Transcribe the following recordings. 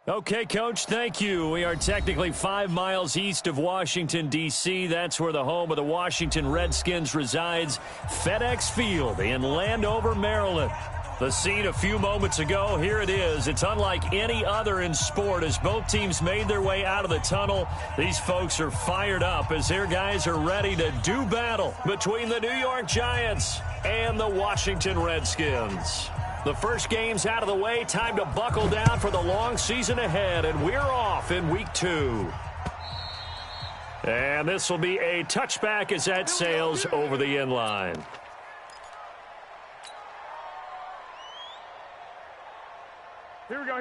Okay, Coach, thank you. We are technically 5 miles east of Washington, D.C. That's where the home of the Washington Redskins resides, FedEx Field in Landover, Maryland. The scene a few moments ago, here it is. It's unlike any other in sport as both teams made their way out of the tunnel. These folks are fired up as their guys are ready to do battle between the New York Giants and the Washington Redskins. The first game's out of the way. Time to buckle down for the long season ahead, and we're off in week 2. And this will be a touchback as that sails over the end line. Here we go.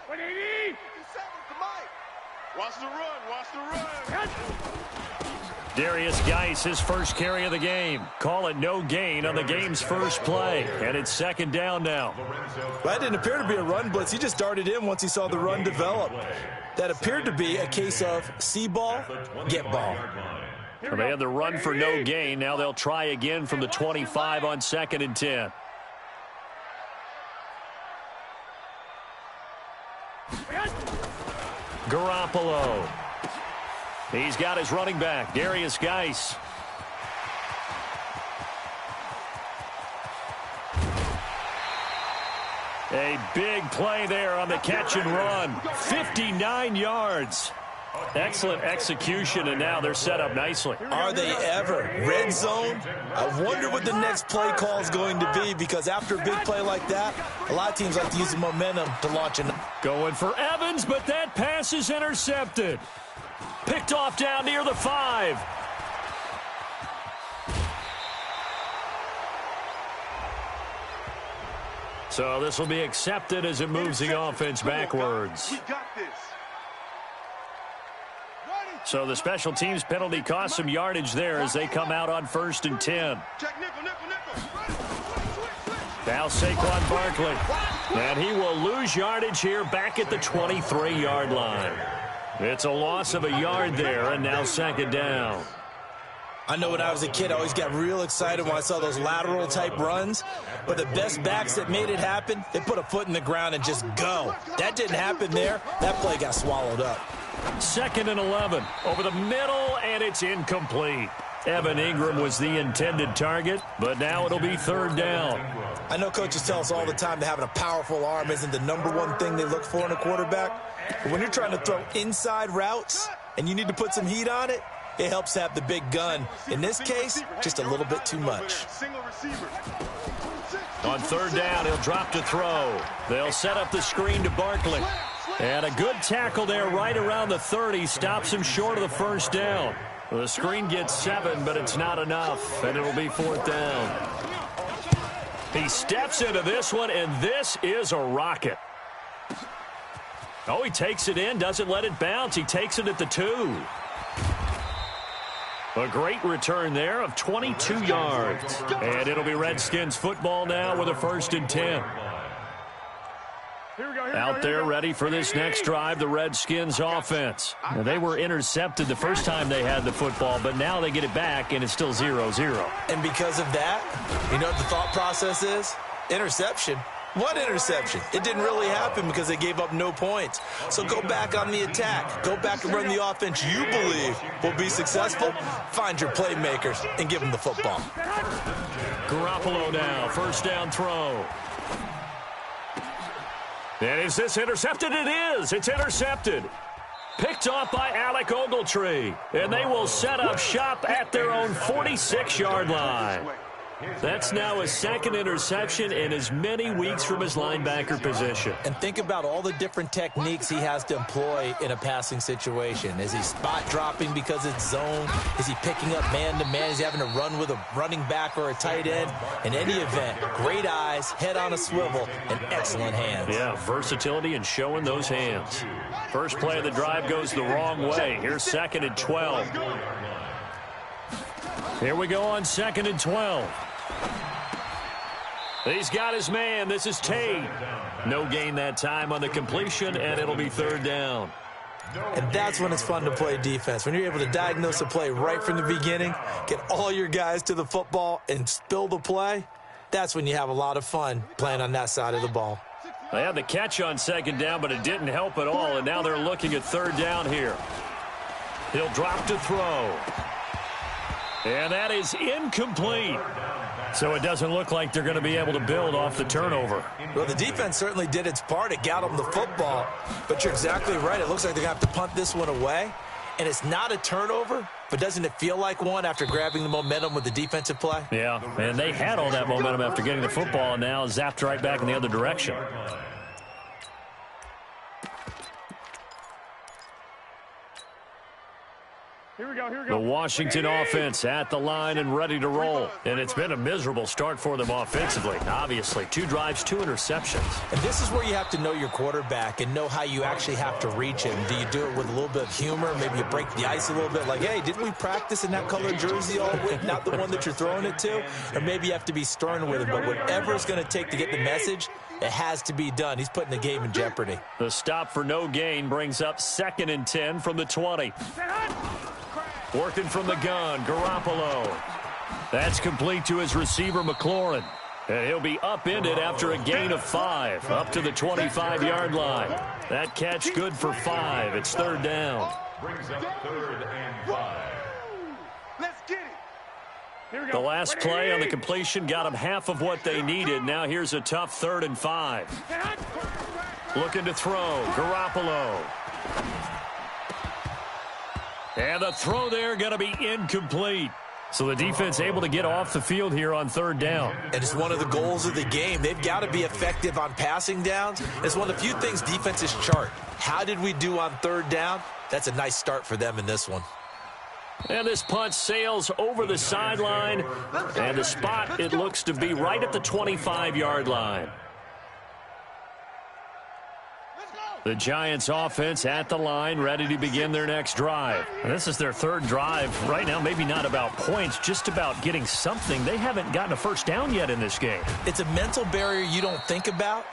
What do you need? Watch the run. Darius Geis, his first carry of the game. Call it no gain on the game's first play. And it's second down now. That didn't appear to be a run blitz. He just darted in once he saw the run develop. That appeared to be a case of see ball, get ball. Well, they had the run for no gain. Now they'll try again from the 25 on 2nd and 10. Garoppolo. He's got his running back, Darius Geis. A big play there on the catch and run. 59 yards. Excellent execution, and now they're set up nicely. Are they ever? Red zone? I wonder what the next play call is going to be, because after a big play like that, a lot of teams like to use the momentum to launch an... Going for Evans, but that pass is intercepted. Picked off down near the 5. So this will be accepted as it moves the offense backwards. We got this. So the special teams penalty cost some yardage there as they come out on 1st and 10. Now Saquon Barkley. And he will lose yardage here back at the 23-yard line. It's a loss of a yard there, and now second down. I know when I was a kid, I always got real excited when I saw those lateral-type runs. But the best backs that made it happen, they put a foot in the ground and just go. That didn't happen there. That play got swallowed up. 2nd and 11. Over the middle, and it's incomplete. Evan Ingram was the intended target, but now it'll be 3rd down. I know coaches tell us all the time that having a powerful arm isn't the #1 thing they look for in a quarterback. But when you're trying to throw inside routes and you need to put some heat on it, it helps to have the big gun. In this case, just a little bit too much. On 3rd down, he'll drop to throw. They'll set up the screen to Barkley. And a good tackle there right around the 30. Stops him short of the 1st down. The screen gets 7, but it's not enough, and it'll be 4th down. He steps into this one, and this is a rocket. Oh, he takes it in, doesn't let it bounce. He takes it at the 2. A great return there of 22 yards. And it'll be Redskins football now with a 1st and 10. Out there ready for this next drive, the Redskins offense. Now, they were intercepted the first time they had the football, but now they get it back, and it's still 0-0. And because of that, you know what the thought process is? Interception. What interception? It didn't really happen because they gave up no points. So go back on the attack. Go back and run the offense you believe will be successful. Find your playmakers and give them the football. Garoppolo now, 1st down throw. And is this intercepted? It is. It's intercepted. Picked off by Alec Ogletree. And they will set up shop at their own 46-yard line. That's now his 2nd interception in as many weeks from his linebacker position. And think about all the different techniques he has to employ in a passing situation. Is he spot dropping because it's zone? Is he picking up man-to-man? Is he having to run with a running back or a tight end? In any event, great eyes, head on a swivel, and excellent hands. Yeah, versatility and showing those hands. First play of the drive goes the wrong way. Here's 2nd and 12. Here we go on 2nd and 12. He's got his man. This is Tate. No gain that time on the completion, and it'll be 3rd down. And that's when it's fun to play defense. When you're able to diagnose a play right from the beginning, get all your guys to the football, and spill the play, that's when you have a lot of fun playing on that side of the ball. They had the catch on second down, but it didn't help at all, and now they're looking at third down here. He'll drop to throw. And that is incomplete. So it doesn't look like they're going to be able to build off the turnover. Well, the defense certainly did its part. It got them the football. But you're exactly right. It looks like they're going to have to punt this one away. And it's not a turnover, but doesn't it feel like one after grabbing the momentum with the defensive play? Yeah, and they had all that momentum after getting the football, and now zapped right back in the other direction. Here we go, here we The go. Washington offense at the line and ready to roll. And it's been a miserable start for them offensively. Obviously, 2 drives, 2 interceptions. And this is where you have to know your quarterback and know how you actually have to reach him. Do you do it with a little bit of humor? Maybe you break the ice a little bit like, hey, didn't we practice in that colored jersey all week? Not the one that you're throwing it to? Or maybe you have to be stern with him. But whatever it's going to take to get the message, it has to be done. He's putting the game in jeopardy. The stop for no gain brings up 2nd and 10 from the 20. Working from the gun, Garoppolo. That's complete to his receiver, McLaurin. And he'll be upended after a gain of 5, up to the 25-yard line. That catch good for 5. It's third down. Brings up 3rd and 5. Let's get it. Here we go. The last play on the completion got them half of what they needed. Now here's a tough 3rd and 5. Looking to throw, Garoppolo. And the throw there going to be incomplete. So the defense able to get off the field here on 3rd down. And it's one of the goals of the game. They've got to be effective on passing downs. It's one of the few things defenses chart. How did we do on 3rd down? That's a nice start for them in this one. And this punt sails over the sideline. And the spot, it looks to be right at the 25-yard line. The Giants offense at the line, ready to begin their next drive. And this is their 3rd drive. Right now, maybe not about points, just about getting something. They haven't gotten a first down yet in this game. It's a mental barrier you don't think about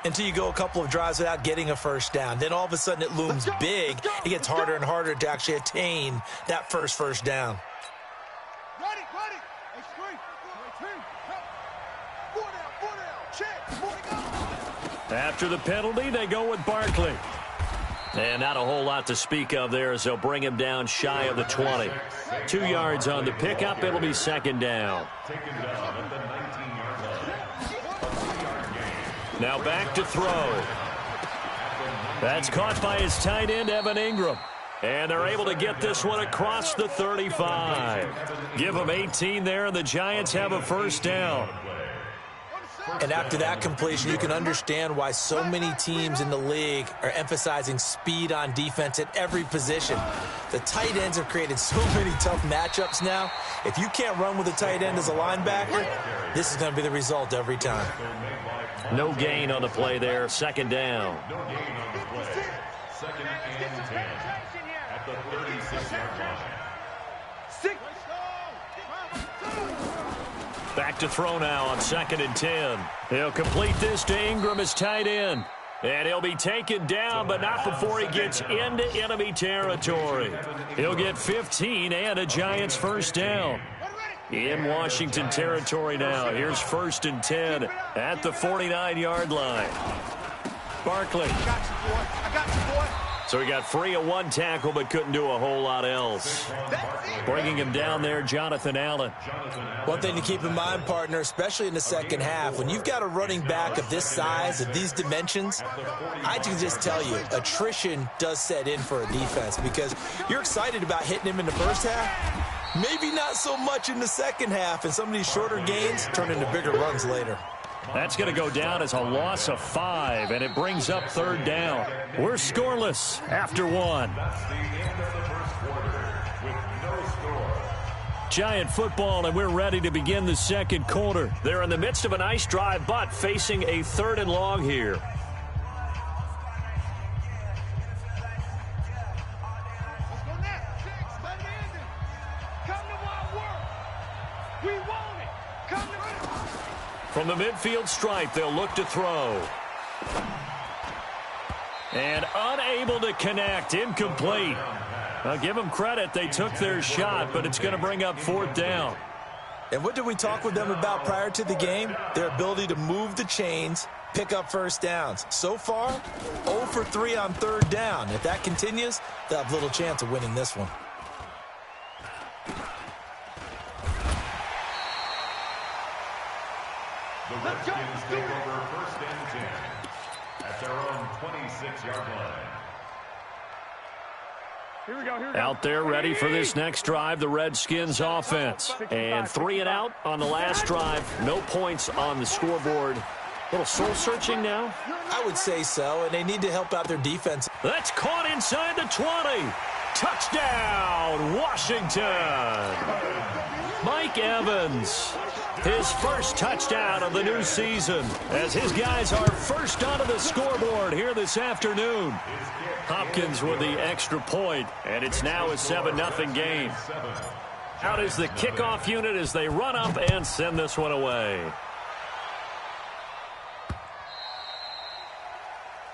until you go a couple of drives without getting a first down. Then all of a sudden it looms big. It gets harder and harder to actually attain that first down. Ready. Hey, straight. 4 down. Check. 4 to go. After the penalty, they go with Barkley. And not a whole lot to speak of there as they'll bring him down shy of the 20. 2 yards on the pickup. It'll be 2nd down. Now back to throw. That's caught by his tight end, Evan Ingram. And they're able to get this one across the 35. Give them 18 there, and the Giants have a first down. And after that completion, you can understand why so many teams in the league are emphasizing speed on defense at every position. The tight ends have created so many tough matchups now. If you can't run with a tight end as a linebacker, this is going to be the result every time. No gain on the play there. 2nd down. No gain on the play. 2nd and 10 at the 36-yard line. Back to throw now on 2nd and 10. He'll complete this to Ingram as tight end. And he'll be taken down, but not before he gets into enemy territory. He'll get 15 and a Giants first down. In Washington territory now. Here's 1st and 10 at the 49-yard line. Barkley. I got you, boy. So he got free of 1 tackle, but couldn't do a whole lot else. Bringing him down there, Jonathan Allen. One thing to keep in mind, partner, especially in the second half, when you've got a running back of this size, of these dimensions, I can just tell you, attrition does set in for a defense because you're excited about hitting him in the first half, maybe not so much in the second half, and some of these shorter gains turn into bigger runs later. That's going to go down as a loss of 5, and it brings up 3rd down. We're scoreless after 1. That's the end of the first quarter with no score. Giant football, and we're ready to begin the 2nd quarter. They're in the midst of a nice drive, but facing a 3rd and long here. Let's go now. Let it end it. Come to my work. We want it. Come to From the midfield stripe, they'll look to throw. And unable to connect, incomplete. I'll give them credit. They took their shot, but it's going to bring up 4th down. And what did we talk with them about prior to the game? Their ability to move the chains pick up first downs. So far, 0 for 3 on third down. If that continues, they'll have little chance of winning this one. The Redskins take over first and 10 at their own 26-yard line. Here we go. Out there ready for this next drive, the Redskins offense. And 3 and out on the last drive. No points on the scoreboard. A little soul-searching now? I would say so, and they need to help out their defense. That's caught inside the 20. Touchdown, Washington. Mike Evans, his first touchdown of the new season, as his guys are first onto the scoreboard here this afternoon. Hopkins with the extra point, and it's now a 7-0 game. Out is the kickoff unit as they run up and send this one away.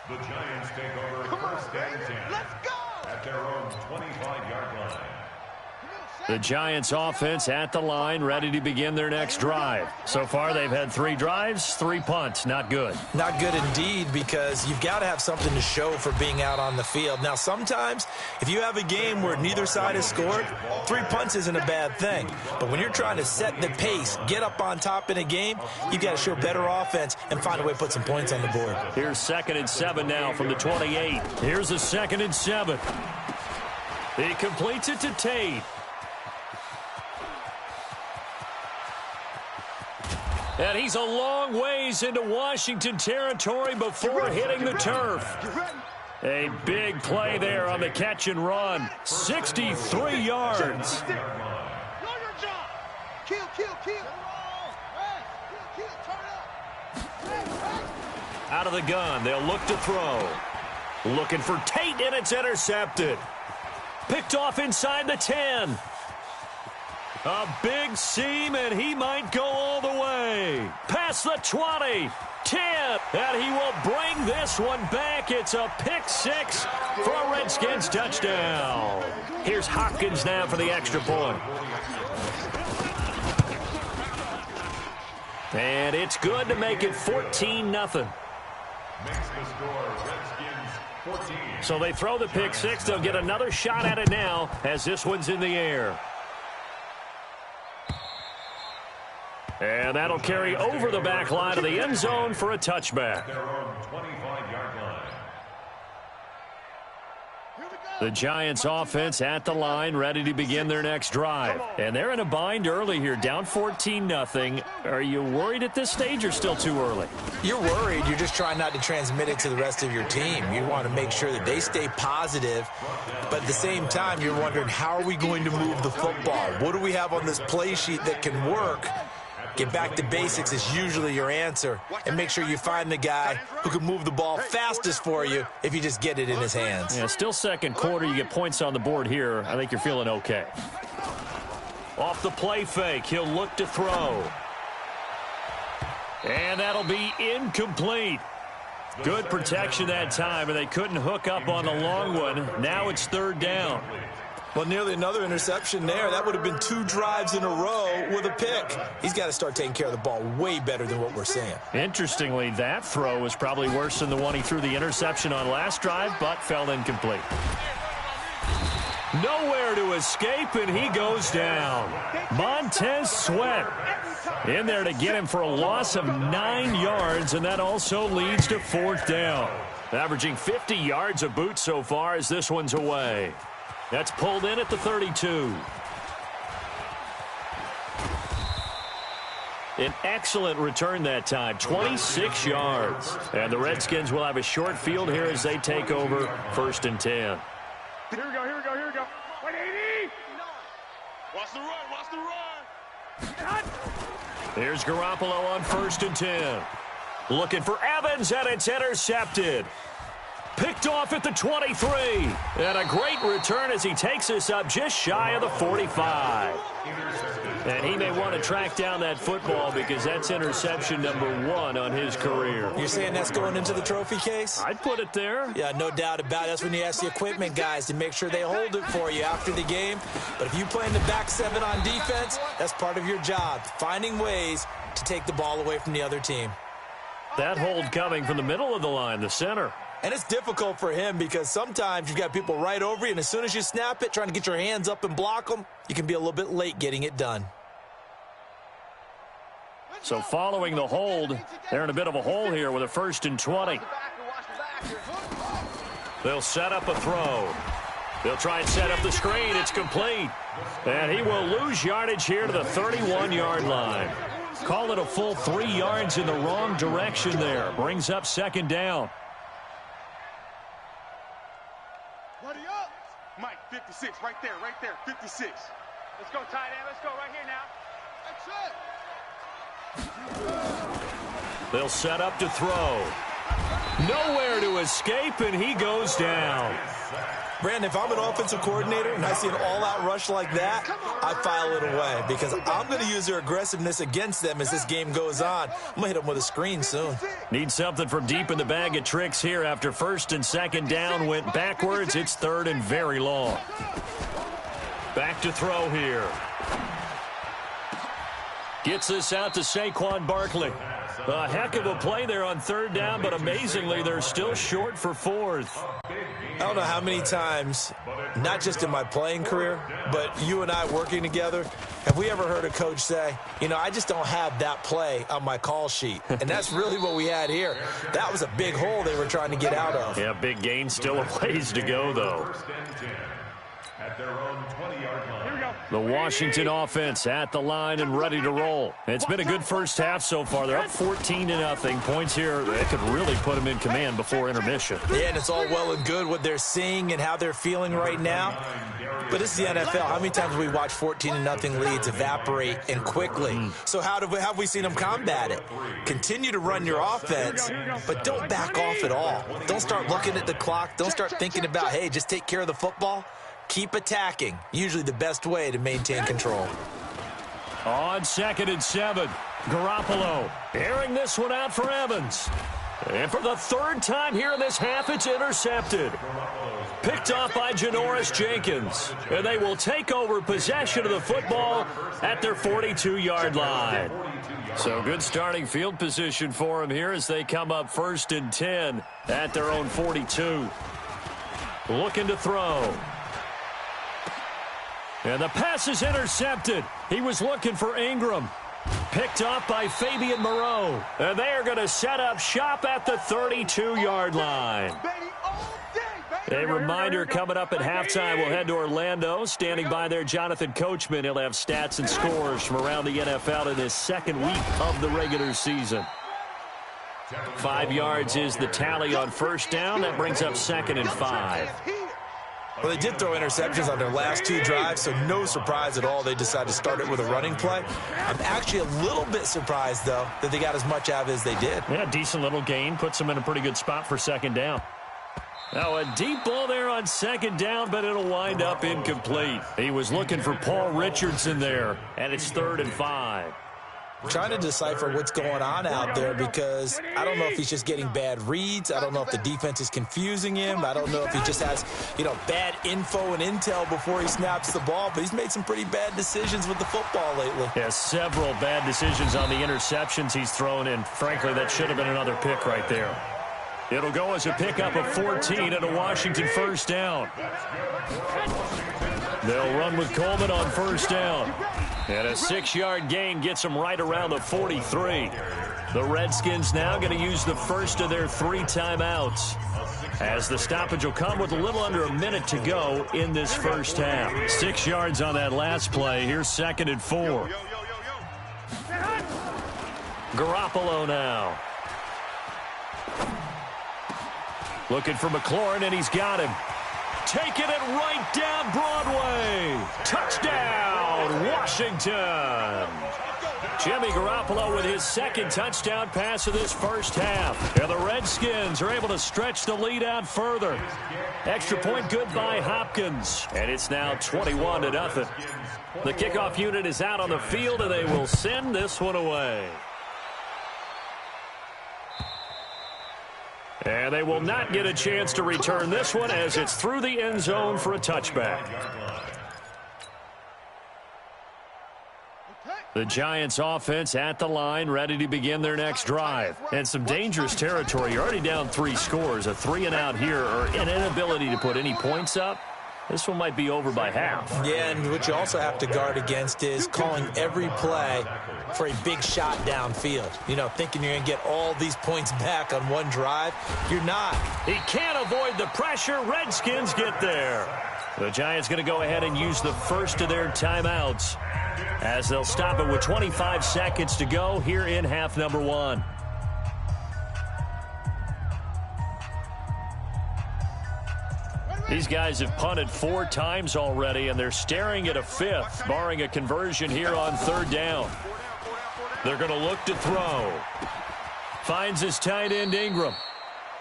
The Giants take over first and 10 at their own 25-yard line. The Giants offense at the line, ready to begin their next drive. So far, they've had 3 drives, 3 punts. Not good. Not good indeed, because you've got to have something to show for being out on the field. Now, sometimes, if you have a game where neither side has scored, 3 punts isn't a bad thing. But when you're trying to set the pace, get up on top in a game, you've got to show better offense and find a way to put some points on the board. Here's 2nd and 7 now from the 28. Here's a 2nd and 7. He completes it to Tate. And he's a long ways into Washington territory before hitting the turf. A big play there on the catch and run. 63 yards. Know your job. Kill. Out of the gun, they'll look to throw. Looking for Tate, and it's intercepted. Picked off inside the 10. A big seam, and he might go all the way. Past the 20, 10, and he will bring this one back. It's a pick 6 for a Redskins touchdown. Here's Hopkins now for the extra point. And it's good to make it 14-0. Makes the score Redskins 14. So they throw the pick 6. They'll get another shot at it now as this one's in the air. And that'll carry over the back line of the end zone for a touchback. Their own 25-yard line. The Giants offense at the line, ready to begin their next drive. And they're in a bind early here, down 14-0. Are you worried at this stage or still too early? You're worried. You're just trying not to transmit it to the rest of your team. You want to make sure that they stay positive. But at the same time, you're wondering, how are we going to move the football? What do we have on this play sheet that can work? Get back to basics is usually your answer. And make sure you find the guy who can move the ball fastest for you if you just get it in his hands. Yeah, still second quarter. You get points on the board here. I think you're feeling okay. Off the play fake, he'll look to throw. And that'll be incomplete. Good protection that time, and they couldn't hook up on the long one. Now it's 3rd down. Well, nearly another interception there. That would have been 2 drives in a row with a pick. He's got to start taking care of the ball way better than what we're seeing. Interestingly, that throw was probably worse than the one he threw the interception on last drive, but fell incomplete. Nowhere to escape, and he goes down. Montez Sweat in there to get him for a loss of 9 yards, and that also leads to 4th down. Averaging 50 yards a boot so far as this one's away. That's pulled in at the 32. An excellent return that time, 26 yards. And the Redskins will have a short field here as they take over 1st and 10. Here we go. 180. Watch the run. Here's Garoppolo on 1st and 10. Looking for Evans, and it's intercepted. Picked off at the 23. And a great return as he takes us up just shy of the 45. And he may want to track down that football because that's interception number 1 on his career. You're saying that's going into the trophy case? I'd put it there. Yeah, no doubt about it. That's when you ask the equipment guys to make sure they hold it for you after the game. But if you play in the back 7 on defense, that's part of your job, finding ways to take the ball away from the other team. That hold coming from the middle of the line, the center. And it's difficult for him because sometimes you've got people right over you, and as soon as you snap it, trying to get your hands up and block them, you can be a little bit late getting it done. So following the hold, they're in a bit of a hole here with a 1st and 20. They'll set up a throw. They'll try and set up the screen. It's complete. And he will lose yardage here to the 31-yard line. Call it a full 3 yards in the wrong direction there. Brings up 2nd down. Mike, 56, right there, 56. Let's go, tight end. Let's go right here now. That's it. They'll set up to throw. Nowhere to escape, and he goes down. Brandon, if I'm an offensive coordinator and I see an all-out rush like that, I file it away because I'm going to use their aggressiveness against them as this game goes on. I'm going to hit them with a screen soon. Need something from deep in the bag of tricks here after 1st and 2nd down went backwards. It's 3rd and very long. Back to throw here. Gets this out to Saquon Barkley. A heck of a play there on 3rd down, but amazingly, they're still short for 4th. I don't know how many times, not just in my playing career, but you and I working together, have we ever heard a coach say, you know, I just don't have that play on my call sheet. And that's really what we had here. That was a big hole they were trying to get out of. Yeah, big gain, still a ways to go, though. At their own 20-yard line. Here we go. The Washington offense at the line and ready to roll. It's been a good first half so far. They're up 14-0. Points here that could really put them in command before intermission. Yeah, and it's all well and good what they're seeing and how they're feeling right now. But it's the NFL. How many times have we watched 14-0 leads evaporate and quickly? So how have we seen them combat it? Continue to run your offense, but don't back off at all. Don't start looking at the clock. Don't start thinking about, hey, just take care of the football. Keep attacking. Usually the best way to maintain control. On 2nd and 7, Garoppolo airing this one out for Evans. And for the 3rd time here in this half, it's intercepted. Picked off by Janoris Jenkins. And they will take over possession of the football at their 42-yard line. So good starting field position for them here as they come up 1st and 10 at their own 42. Looking to throw. And the pass is intercepted. He was looking for Ingram. Picked off by Fabian Moreau. And they are going to set up shop at the 32-yard line. A reminder coming up at halftime. We'll head to Orlando. Standing by there, Jonathan Coachman. He'll have stats and scores from around the NFL in this 2nd week of the regular season. 5 yards is the tally on 1st down. That brings up 2nd and 5. Well, they did throw interceptions on their last 2 drives, so no surprise at all they decided to start it with a running play. I'm actually a little bit surprised, though, that they got as much out of it as they did. Yeah, decent little gain. Puts them in a pretty good spot for 2nd down. Now a deep ball there on 2nd down, but it'll wind up incomplete. He was looking for Paul Richardson there, and it's 3rd and 5. Trying to decipher what's going on out there because I don't know if he's just getting bad reads. I don't know if the defense is confusing him. I don't know if he just has, bad info and intel before he snaps the ball. But he's made some pretty bad decisions with the football lately. Yeah, several bad decisions on the interceptions he's thrown, and frankly, that should have been another pick right there. It'll go as a pickup of 14 and a Washington 1st down. They'll run with Coleman on 1st down. And a 6-yard gain gets them right around the 43. The Redskins now going to use the first of their 3 timeouts, as the stoppage will come with a little under a minute to go in this first half. 6 yards on that last play. Here's 2nd and 4. Garoppolo now. Looking for McLaurin, and he's got him. Taking it right down Broadway. Touchdown, Washington. Jimmy Garoppolo with his 2nd touchdown pass of this first half. And the Redskins are able to stretch the lead out further. Extra point good by Hopkins. And it's now 21-0. The kickoff unit is out on the field, and they will send this one away. And they will not get a chance to return this one as it's through the end zone for a touchback. Okay. The Giants offense at the line, ready to begin their next drive. And some dangerous territory. You're already down 3 scores. A 3-and-out here, or an inability to put any points up. This one might be over by half. Yeah, and what you also have to guard against is calling every play for a big shot downfield. You know, thinking you're going to get all these points back on one drive. You're not. He can't avoid the pressure. Redskins get there. The Giants going to go ahead and use the first of their timeouts as they'll stop it with 25 seconds to go here in half number 1. These guys have punted 4 times already, and they're staring at a 5th, barring a conversion here on 3rd down. They're going to look to throw. Finds his tight end Ingram.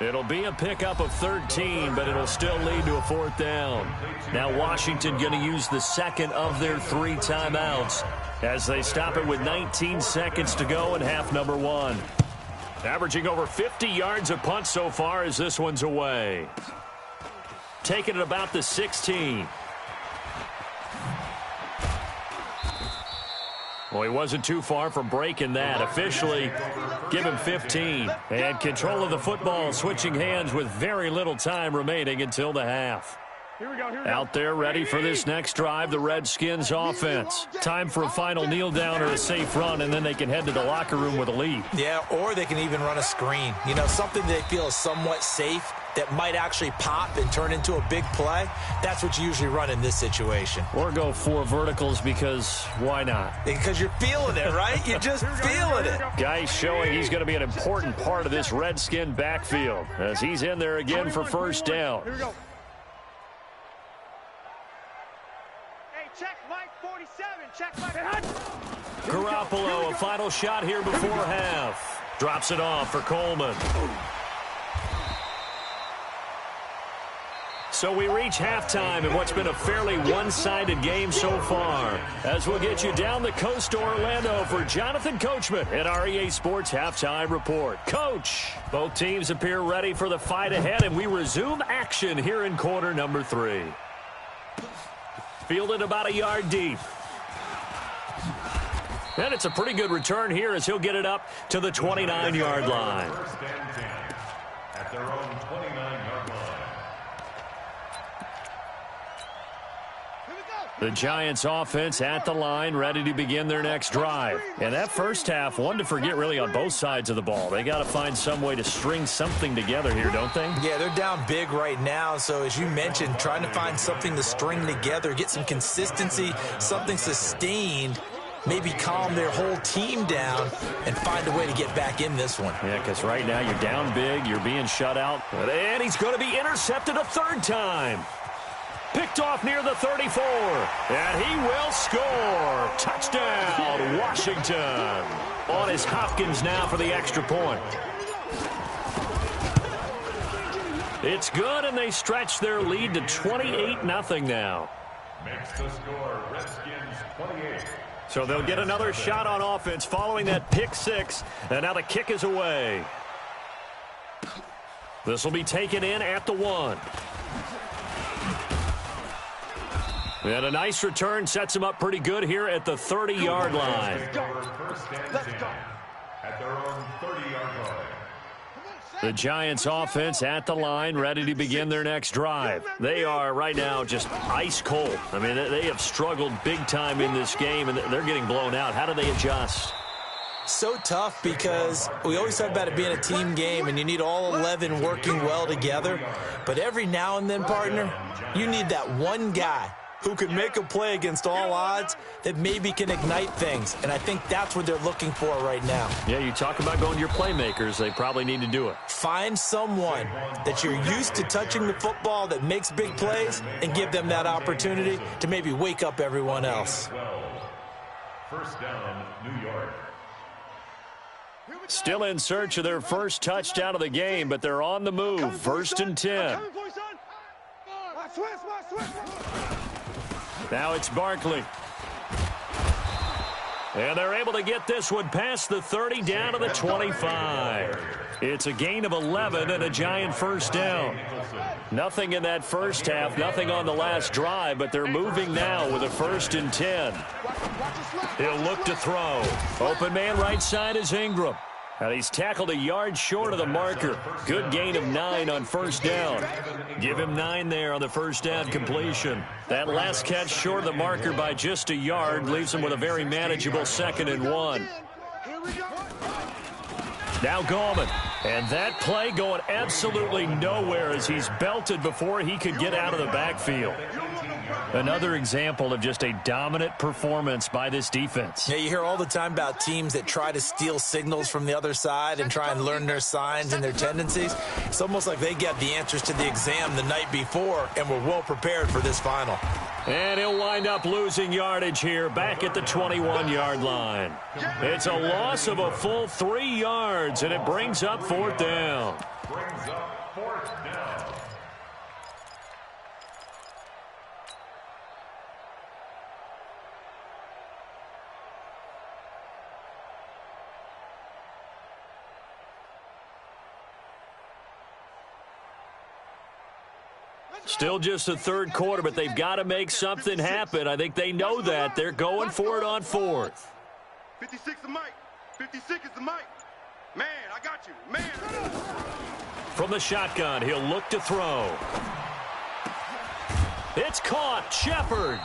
It'll be a pickup of 13, but it'll still lead to a 4th down. Now Washington going to use the second of their 3 timeouts as they stop it with 19 seconds to go in half number 1. Averaging over 50 yards a punt so far as this one's away. Taking it about the 16. Well, he wasn't too far from breaking that. Officially, give him 15. And control of the football, switching hands with very little time remaining until the half. Here we go. Out there ready for this next drive, the Redskins offense. Time for a final kneel down or a safe run, and then they can head to the locker room with a lead. Yeah, or they can even run a screen. You know, something they feel is somewhat safe that might actually pop and turn into a big play. That's what you usually run in this situation. Or go 4 verticals because why not? Because you're feeling it, right? You're just feeling it. Guy showing he's going to be an important part of this Redskin backfield as he's in there again for first down. Here we go. Hey, check Mike 47. Check Mike. Garoppolo, a final shot here before half. Drops it off for Coleman. So we reach halftime in what's been a fairly one-sided game so far. As we'll get you down the coast to Orlando for Jonathan Coachman at our EA Sports Halftime Report. Coach, both teams appear ready for the fight ahead, and we resume action here in quarter number 3. Fielded about a yard deep. And it's a pretty good return here as he'll get it up to the 29-yard line. First and 10 at their own 29-yard line. The Giants offense at the line, ready to begin their next drive. And that first half, one to forget really on both sides of the ball. They got to find some way to string something together here, don't they? Yeah, they're down big right now. So as you mentioned, trying to find something to string together, get some consistency, something sustained, maybe calm their whole team down and find a way to get back in this one. Yeah, because right now you're down big, you're being shut out. And he's going to be intercepted a 3rd time. Picked off near the 34, and he will score. Touchdown, Washington. On is Hopkins now for the extra point. It's good, and they stretch their lead to 28-0 now. Makes the score Redskins 28. So they'll get another shot on offense following that pick 6, and now the kick is away. This will be taken in at the 1. And a nice return sets him up pretty good here at the 30-yard line. First and 10 at their own 30-yard line. The Giants offense at the line, ready to begin their next drive. They are right now just ice cold. I mean, they have struggled big time in this game, and they're getting blown out. How do they adjust? So tough because we always talk about it being a team game and you need all 11 working well together. But every now and then, partner, you need that one guy who can make a play against all odds that maybe can ignite things. And I think that's what they're looking for right now. Yeah, you talk about going to your playmakers. They probably need to do it. Find someone that you're used to touching the football that makes big plays and give them that opportunity to maybe wake up everyone else. First down, New York. Still in search of their first touchdown of the game, but they're on the move. 1st and 10. Now it's Barkley. And they're able to get this one past the 30 down to the 25. It's a gain of 11 and a Giant first down. Nothing in that first half, nothing on the last drive, but they're moving now with a 1st and 10. He'll look to throw. Open man right side is Ingram. And he's tackled a yard short of the marker. Good gain of 9 on first down. Give him 9 there on the first down completion. That last catch short of the marker by just a yard leaves him with a very manageable 2nd and 1. Now Gallman. And that play going absolutely nowhere as he's belted before he could get out of the backfield. Another example of just a dominant performance by this defense. Yeah, you hear all the time about teams that try to steal signals from the other side and try and learn their signs and their tendencies. It's almost like they get the answers to the exam the night before and were well prepared for this final. And he'll wind up losing yardage here back at the 21-yard line. It's a loss of a full 3 yards, and it brings up 4th down. Brings up 4th down. Still just the 3rd quarter, but they've got to make something happen. I think they know that. They're going for it on 4th. 56 is Mike. 56 is the Mike. Man, I got you. Man. From the shotgun, he'll look to throw. It's caught. Shepard.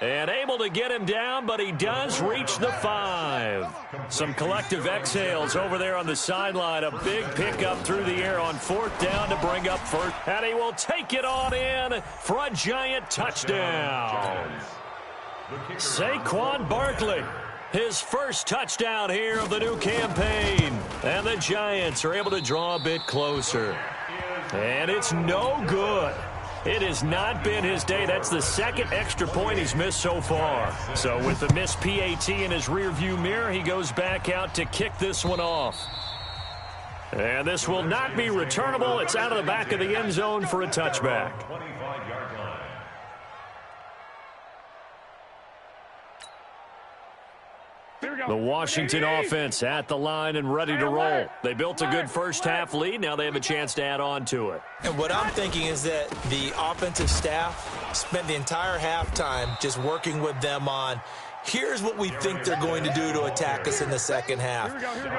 And able to get him down, but he does reach the 5. Some collective exhales over there on the sideline. A big pickup through the air on 4th down to bring up 1st. And he will take it on in for a Giant touchdown. Saquon Barkley, his first touchdown here of the new campaign. And the Giants are able to draw a bit closer. And it's no good. It has not been his day. That's the 2nd extra point he's missed so far. So with the missed PAT in his rearview mirror, he goes back out to kick this one off. And this will not be returnable. It's out of the back of the end zone for a touchback. The Washington offense at the line and ready to roll. They built a good first half lead. Now they have a chance to add on to it. And what I'm thinking is that the offensive staff spent the entire halftime just working with them on, here's what we think they're going to do to attack us in the second half.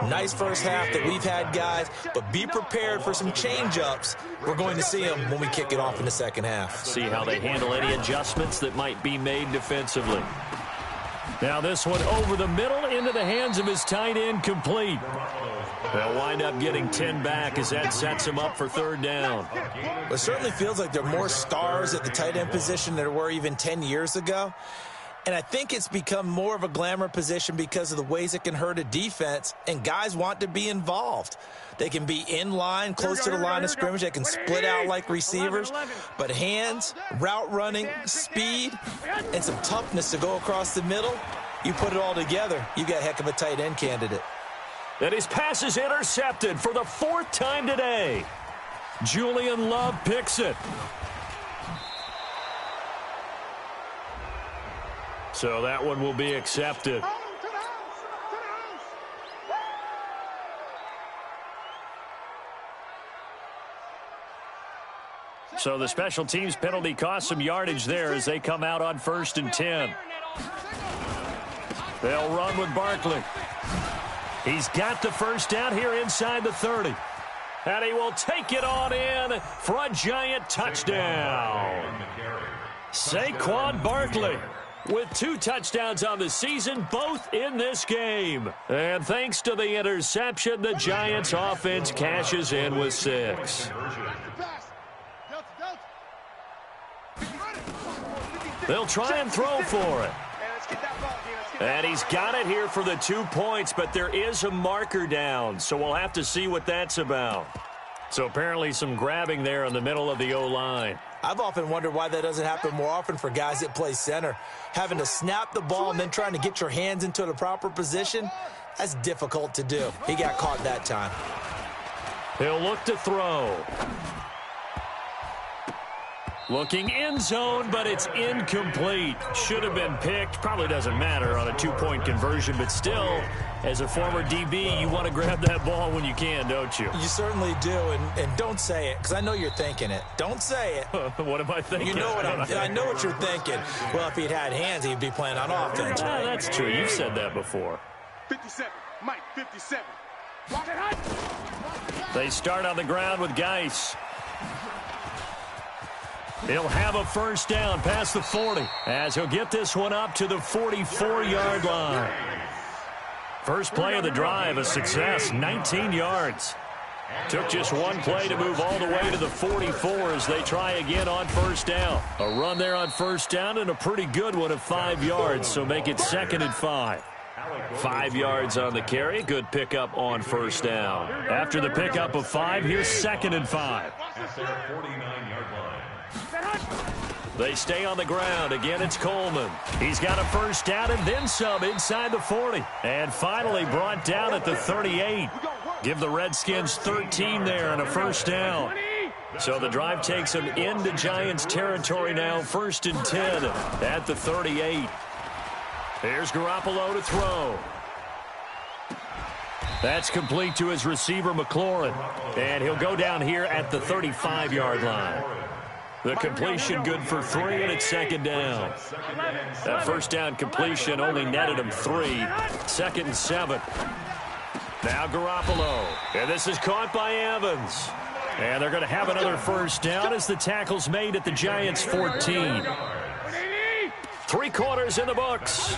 Nice first half that we've had, guys, but be prepared for some change-ups. We're going to see them when we kick it off in the second half. See how they handle any adjustments that might be made defensively. Now this one over the middle into the hands of his tight end, complete. They'll wind up getting 10 back as that sets him up for 3rd down. It certainly feels like there are more stars at the tight end position than there were even 10 years ago. And I think it's become more of a glamour position because of the ways it can hurt a defense, and guys want to be involved. They can be in line, close to the line of scrimmage. They can split out like receivers. But hands, route running, speed, and some toughness to go across the middle, you put it all together, you got a heck of a tight end candidate. And his pass is intercepted for the 4th time today. Julian Love picks it. So that one will be accepted. So the special teams penalty cost some yardage there as they come out on 1st and 10. They'll run with Barkley. He's got the first down here inside the 30. And he will take it on in for a Giant touchdown. Saquon Barkley with 2 touchdowns on the season, both in this game. And thanks to the interception, the Giants offense cashes in with 6. They'll try and throw for it. And he's got it here for the 2 points, but there is a marker down, so we'll have to see what that's about. So apparently some grabbing there in the middle of the O-line. I've often wondered why that doesn't happen more often for guys that play center. Having to snap the ball and then trying to get your hands into the proper position, that's difficult to do. He got caught that time. Looking end zone, but it's incomplete. Should have been picked. Probably doesn't matter on a two-point conversion, but still, as a former DB, you want to grab that ball when you can, don't you? You certainly do, and don't say it, because I know you're thinking it. Don't say it. What am I thinking? You know what I know what you're thinking. Well, if he'd had hands, he'd be playing on offense. Ah, that's true. You've said that before. 57. Mike, 57. They start on the ground with Geis. He'll have a first down past the 40 as he'll get this one up to the 44-yard line. First play of the drive, a success, 19 yards. Took just one play to move all the way to the 44 as they try again on first down. A run there on first down and a pretty good one of 5 yards, so make it 2nd and 5. 5 yards on the carry. Good pickup on first down. After the pickup of 5, here's 2nd and 5. At their 49-yard line. They stay on the ground. Again, it's Coleman. He's got a first down and then some inside the 40. And finally brought down at the 38. Give the Redskins 13 there and a first down. So the drive takes them into Giants territory now. 1st and 10 at the 38. Here's Garoppolo to throw. That's complete to his receiver, McLaurin. And he'll go down here at the 35-yard line. The completion good for 3, and it's 2nd down. That first down completion only netted him 3. 2nd and 7. Now Garoppolo. And this is caught by Evans. And they're going to have another first down as the tackle's made at the Giants' 14. 3 quarters in the books.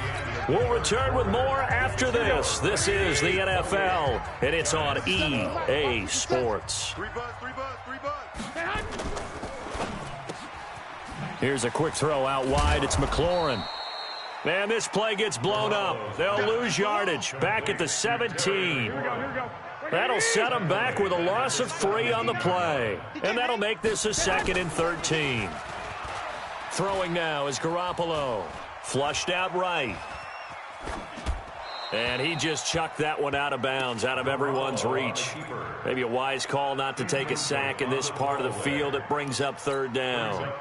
We'll return with more after this. This is the NFL, and it's on EA Sports. Here's a quick throw out wide. It's McLaurin. And this play gets blown up. They'll lose yardage. Back at the 17. That'll set them back with a loss of 3 on the play. And that'll make this a 2nd and 13. Throwing now is Garoppolo. Flushed out right. And he just chucked that one out of bounds, out of everyone's reach. Maybe a wise call not to take a sack in this part of the field. It brings up 3rd down.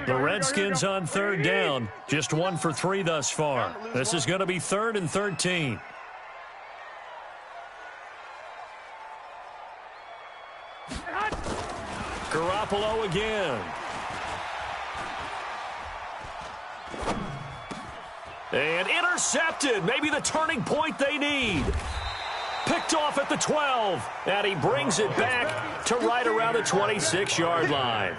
The Redskins on 3rd down. Just 1 for 3 thus far. This is going to be 3rd and 13. Garoppolo again. And intercepted. Maybe the turning point they need. Picked off at the 12. And he brings it back to right around the 26-yard line.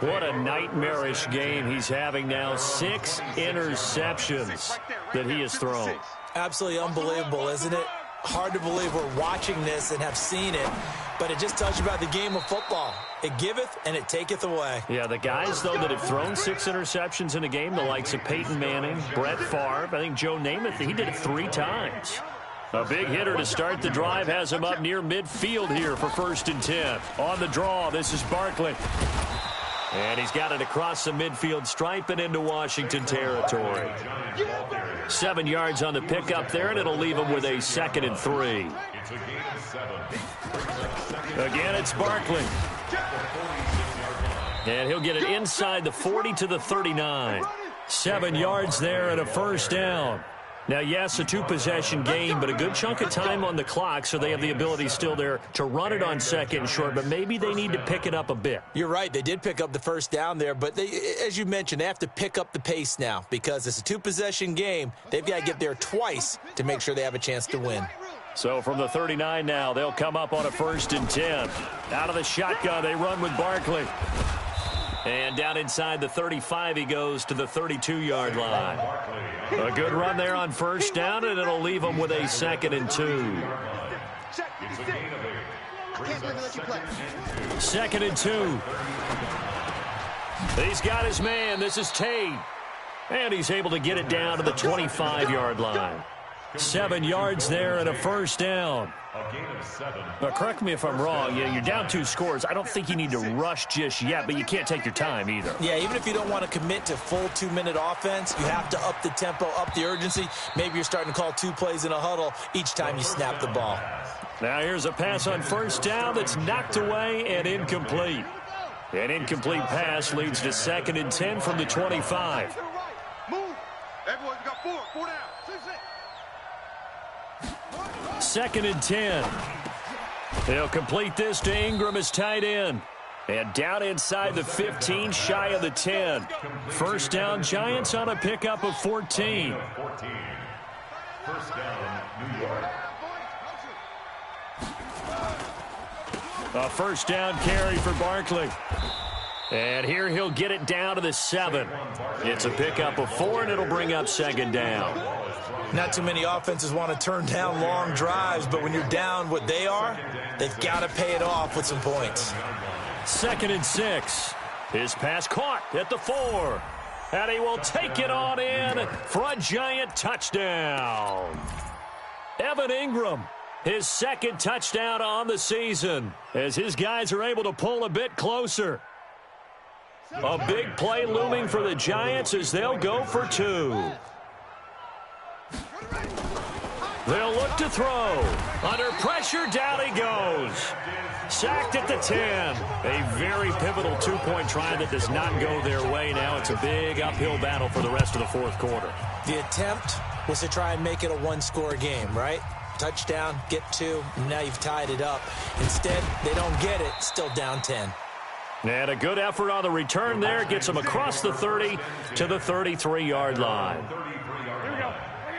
What a nightmarish game he's having now. 6 interceptions that he has thrown. Absolutely unbelievable, isn't it? Hard to believe we're watching this and have seen it, but it just tells you about the game of football. It giveth and it taketh away. Yeah, the guys, though, that have thrown 6 interceptions in a game, the likes of Peyton Manning, Brett Favre, I think Joe Namath, he did it 3 times. A big hitter to start the drive has him up near midfield here for 1st and 10. On the draw, this is Barkley. And he's got it across the midfield stripe and into Washington territory. 7 yards on the pickup there, and it'll leave him with a 2nd and 3. Again, it's Barkley. And he'll get it inside the 40 to the 39. 7 yards there and a first down. Now, yes, a 2-possession game, but a good chunk of time on the clock, so they have the ability still there to run it on 2nd and short, but maybe they need to pick it up a bit. You're right. They did pick up the first down there, but they, as you mentioned, they have to pick up the pace now because it's a 2-possession game. They've got to get there twice to make sure they have a chance to win. So from the 39 now, they'll come up on a 1st and 10. Out of the shotgun, they run with Barkley. And down inside the 35, he goes to the 32-yard line. A good run there on first down, and it'll leave him with a 2nd and 2. 2nd and 2. He's got his man. This is Tate. And he's able to get it down to the 25-yard line. 7 yards there and a first down. Correct me if I'm wrong. Yeah, you're down 2 scores. I don't think you need to rush just yet, but you can't take your time either. Yeah, even if you don't want to commit to full 2-minute offense, you have to up the tempo, up the urgency. Maybe you're starting to call 2 plays in a huddle each time you snap the ball. Now here's a pass on first down that's knocked away and incomplete. An incomplete pass leads to 2nd and 10 from the 25. Move. Everyone got 4 down. 2nd and 10. They'll complete this to Ingram as tight end. And down inside the 15, shy of the 10. First down, Giants on a pickup of 14. First down, New York. A first down carry for Barkley. And here he'll get it down to the 7. It's a pickup of 4, and it'll bring up 2nd down. Not too many offenses want to turn down long drives, but when you're down what they are, they've got to pay it off with some points. 2nd and 6. His pass caught at the 4. And he will take it on in for a Giant touchdown. Evan Ingram, his 2nd touchdown on the season, as his guys are able to pull a bit closer. A big play looming for the Giants as they'll go for 2. They'll look to throw. Under pressure, down he goes. Sacked at the 10. A very pivotal 2-point try that does not go their way. Now it's a big uphill battle for the rest of the 4th quarter. The attempt was to try and make it a one-score game, right? Touchdown, get 2, and now you've tied it up. Instead, they don't get it, still down 10. And a good effort on the return there. Gets them across the 30 to the 33-yard line.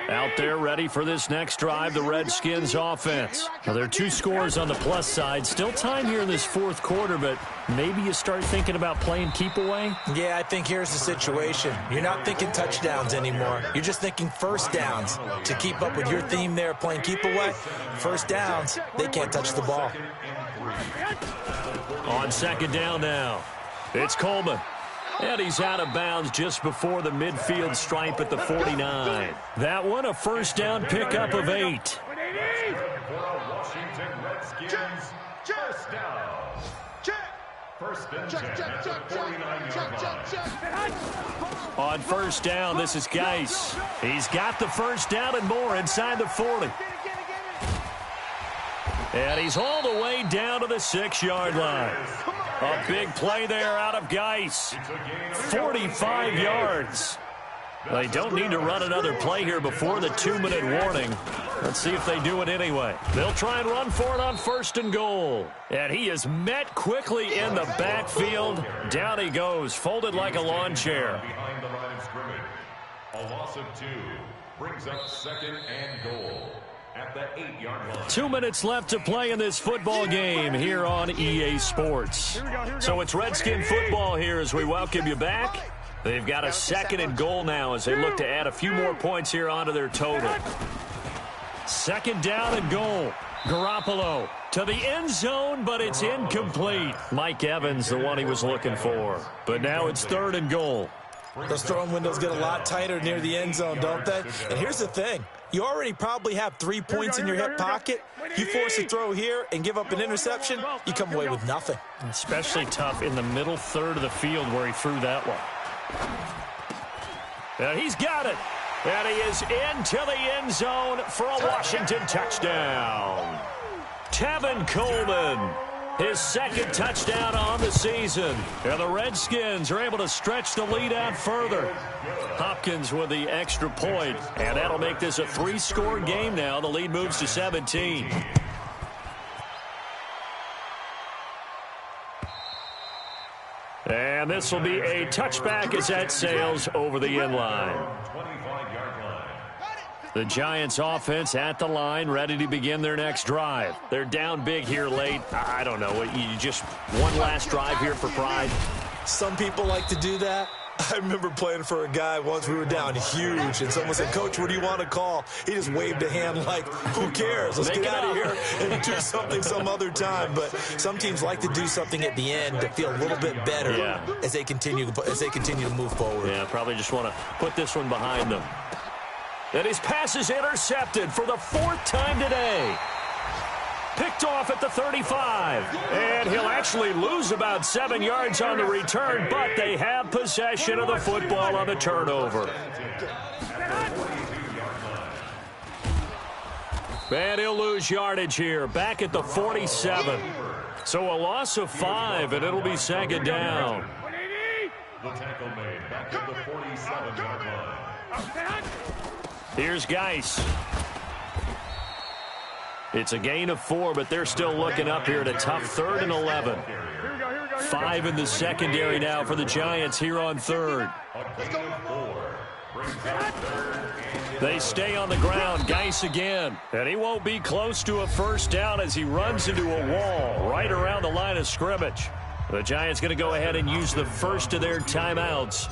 Out there ready for this next drive, the Redskins offense. Now, there are 2 scores on the plus side. Still time here in this 4th quarter, but maybe you start thinking about playing keep away? Yeah, I think here's the situation. You're not thinking touchdowns anymore. You're just thinking first downs. To keep up with your theme there, playing keep away, first downs, they can't touch the ball. On 2nd down now, it's Coleman. And he's out of bounds just before the midfield stripe at the 49. That one, a first down pickup of 8. Washington Redskins. First down. First and 10 at the 49-yard line. On first down, this is Geis. He's got the first down and more inside the 40. And he's all the way down to the 6-yard line. A big play there out of Geis. 45 yards. They don't need to run another play here before the 2-minute warning. Let's see if they do it anyway. They'll try and run for it on 1st and goal. And he is met quickly in the backfield. Down he goes, folded like a lawn chair. Behind the line of scrimmage. A loss of 2 brings up 2nd and goal. At the 8-yard line. 2 minutes left to play in this football game here on EA Sports. So it's Redskin football here as we welcome you back. They've got a 2nd and goal now as they look to add a few more points here onto their total. 2nd down and goal. Garoppolo to the end zone, but it's incomplete. Mike Evans, the one he was looking for. But now it's 3rd and goal. Those throwing windows get a lot tighter near the end zone, don't they? And here's the thing. You already probably have 3 points in your hip pocket. You force a throw here and give up an interception, you come away with nothing. Especially tough in the middle 3rd of the field where he threw that one. And he's got it. And he is into the end zone for a Washington touchdown. Tevin Coleman, his 2nd touchdown on the season. And the Redskins are able to stretch the lead out further. Hopkins with the extra point, and that'll make this a 3-score game now. The lead moves to 17. And this will be a touchback as that sails over the end line. The Giants offense at the line, ready to begin their next drive. They're down big here late. I don't know. You just one last drive here for pride. Some people like to do that. I remember playing for a guy once. We were down huge, and someone said, "Coach, what do you want to call?" He just waved a hand like, "Who cares? Let's get out of here and do something some other time." But some teams like to do something at the end to feel a little bit better as they continue to move forward. Yeah, probably just want to put this one behind them. And his pass is intercepted for the 4th time today. Picked off at the 35. And he'll actually lose about 7 yards on the return, but they have possession of the football on the turnover. And he'll lose yardage here, back at the 47. So a loss of 5, and it'll be second down. The tackle made back at the 47-yard line. Here's Geis. It's a gain of 4, but they're still looking up here at a tough 3rd and 11. 5 in the secondary now for the Giants here on 3rd. They stay on the ground. Geis again. And he won't be close to a first down as he runs into a wall right around the line of scrimmage. The Giants going to go ahead and use the first of their timeouts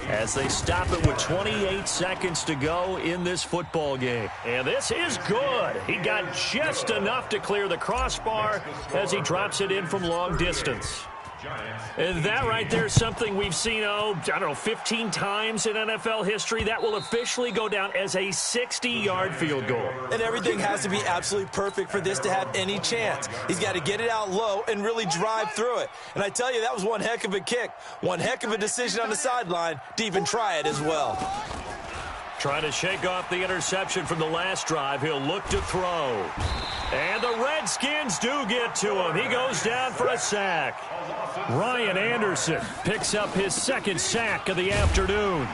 as they stop it with 28 seconds to go in this football game. And this is good. He got just enough to clear the crossbar as he drops it in from long distance. And that right there is something we've seen, I don't know, 15 times in NFL history. That will officially go down as a 60-yard field goal. And everything has to be absolutely perfect for this to have any chance. He's got to get it out low and really drive through it. And I tell you, that was one heck of a kick. One heck of a decision on the sideline to even try it as well. Trying to shake off the interception from the last drive. He'll look to throw. And the Redskins do get to him. He goes down for a sack. Ryan Anderson picks up his second sack of the afternoon.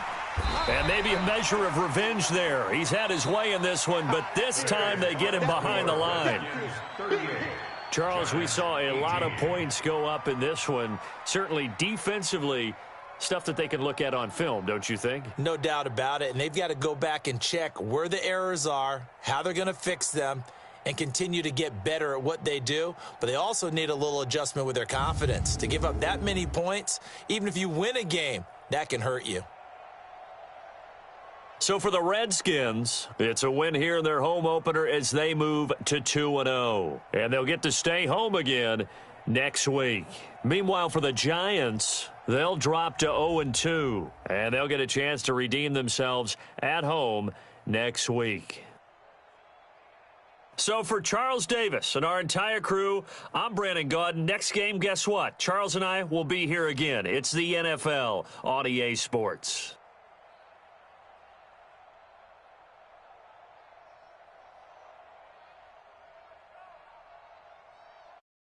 And maybe a measure of revenge there. He's had his way in this one, but this time they get him behind the line. Charles, we saw a lot of points go up in this one. Certainly defensively, stuff that they can look at on film, don't you think? No doubt about it. And they've got to go back and check where the errors are, how they're going to fix them, and continue to get better at what they do. But they also need a little adjustment with their confidence. To give up that many points, even if you win a game, that can hurt you. So for the Redskins, it's a win here in their home opener as they move to 2-0. And they'll get to stay home again next week. Meanwhile, for the Giants, they'll drop to 0-2. And they'll get a chance to redeem themselves at home next week. So for Charles Davis and our entire crew, I'm Brandon Gaudin. Next game, guess what? Charles and I will be here again. It's the NFL on EA Sports.